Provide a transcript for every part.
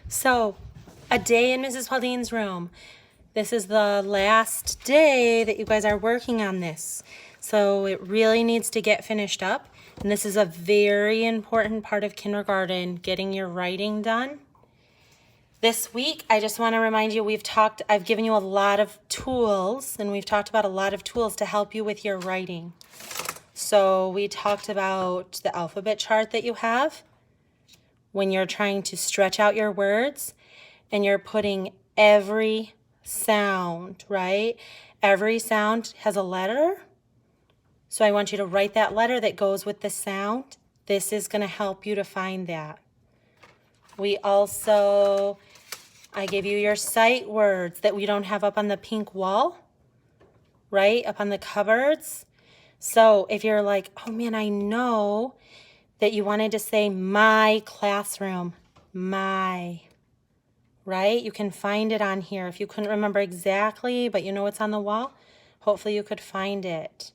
So, a day in Mrs. Pauline's room. This is the last day that you guys are working on this. So it really needs to get finished up. And this is a very important part of kindergarten, getting your writing done. This week, I just want to remind you, I've given you a lot of tools, and we've talked about a lot of tools to help you with your writing. So we talked about the alphabet chart that you have when you're trying to stretch out your words and you're putting every sound, right? Every sound has a letter. So I want you to write that letter that goes with the sound. This is going to help you to find that. I gave you your sight words that we don't have up on the pink wall, right? Up on the cupboards. So if you're like, oh man, I know that you wanted to say my classroom, my, right? You can find it on here. If you couldn't remember exactly, but you know it's on the wall, hopefully you could find it.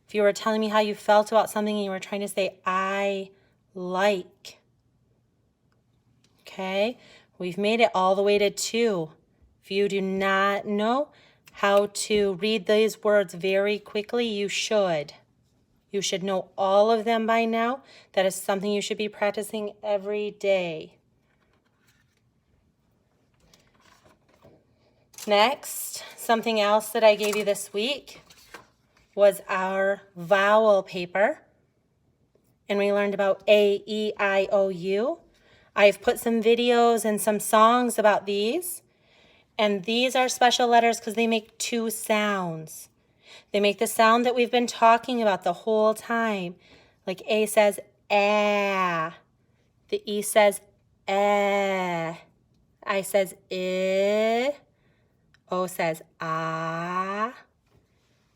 If you were telling me how you felt about something and you were trying to say, I like. Okay, we've made it all the way to 2. If you do not know how to read these words very quickly, you should. You should know all of them by now. That is something you should be practicing every day. Next, something else that I gave you this week was our vowel paper. And we learned about A, E, I, O, U. I've put some videos and some songs about these. And these are special letters because they make 2 sounds. They make the sound that we've been talking about the whole time. Like A says ah. The E says eh. I says eh. O says ah.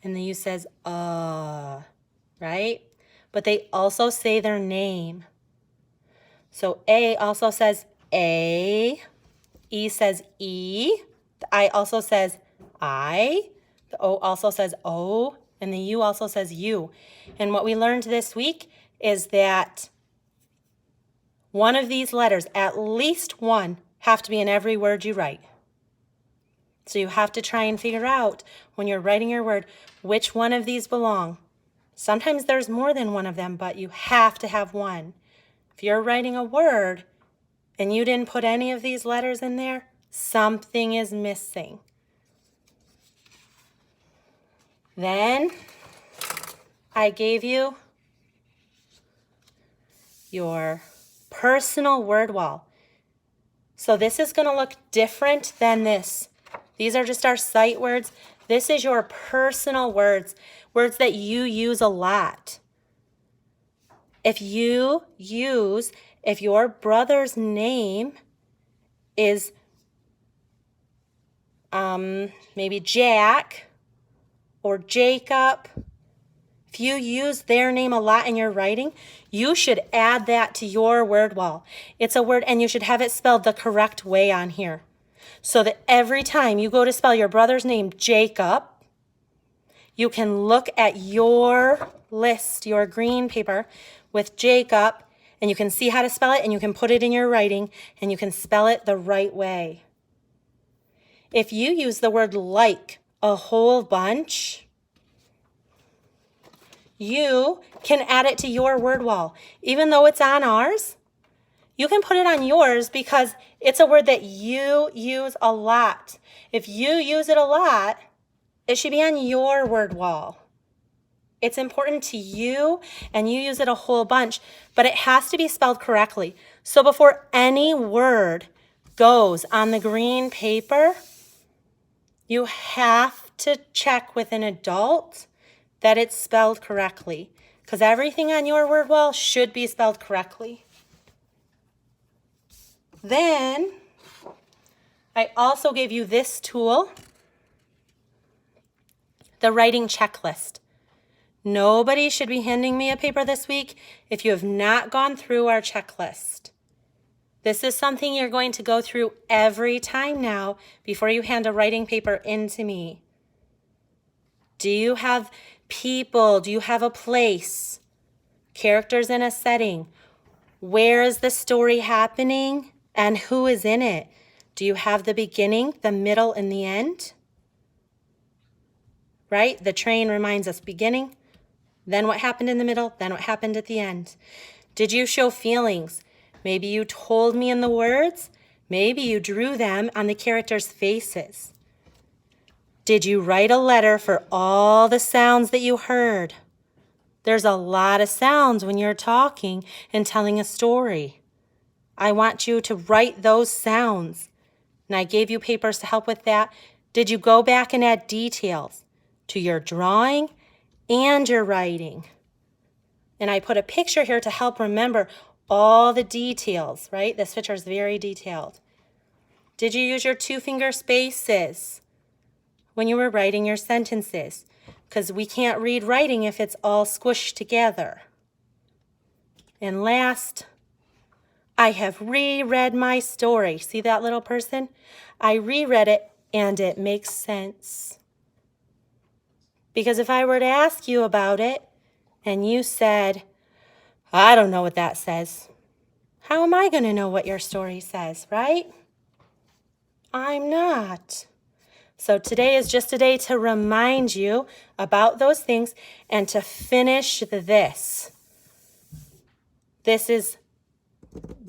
And the U says right? But they also say their name. So A also says A. E says E. The I also says I. The O also says O. And the U also says U. And what we learned this week is that one of these letters, at least one, have to be in every word you write. So you have to try and figure out when you're writing your word which one of these belong. Sometimes there's more than one of them, but you have to have one. If you're writing a word and you didn't put any of these letters in there, something is missing. Then I gave you your personal word wall. So this is going to look different than this. These are just our sight words. This is your personal words, words that you use a lot. If your brother's name is maybe Jack or Jacob, if you use their name a lot in your writing, you should add that to your word wall. It's a word, and you should have it spelled the correct way on here. So that every time you go to spell your brother's name, Jacob, you can look at your list, your green paper with Jacob, and you can see how to spell it, and you can put it in your writing, and you can spell it the right way. If you use the word like a whole bunch, you can add it to your word wall. Even though it's on ours, you can put it on yours because it's a word that you use a lot. If you use it a lot, it should be on your word wall. It's important to you, and you use it a whole bunch, but it has to be spelled correctly. So before any word goes on the green paper, you have to check with an adult that it's spelled correctly, because everything on your word wall should be spelled correctly. Then I also gave you this tool, the writing checklist. Nobody should be handing me a paper this week if you have not gone through our checklist. This is something you're going to go through every time now before you hand a writing paper in to me. Do you have people? Do you have a place? Characters in a setting? Where is the story happening? And who is in it? Do you have the beginning, the middle, and the end? Right? The train reminds us beginning, then what happened in the middle, then what happened at the end. Did you show feelings? Maybe you told me in the words. Maybe you drew them on the characters' faces. Did you write a letter for all the sounds that you heard? There's a lot of sounds when you're talking and telling a story. I want you to write those sounds. And I gave you papers to help with that. Did you go back and add details to your drawing and your writing? And I put a picture here to help remember all the details, right? This picture is very detailed. Did you use your 2-finger spaces when you were writing your sentences? Because we can't read writing if it's all squished together. And last, I have reread my story. See that little person? I reread it and it makes sense. Because if I were to ask you about it and you said, I don't know what that says, how am I going to know what your story says, right? I'm not. So today is just a day to remind you about those things and to finish this. This is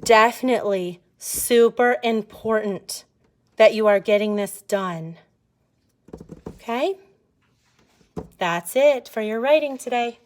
definitely super important that you are getting this done. Okay? That's it for your writing today.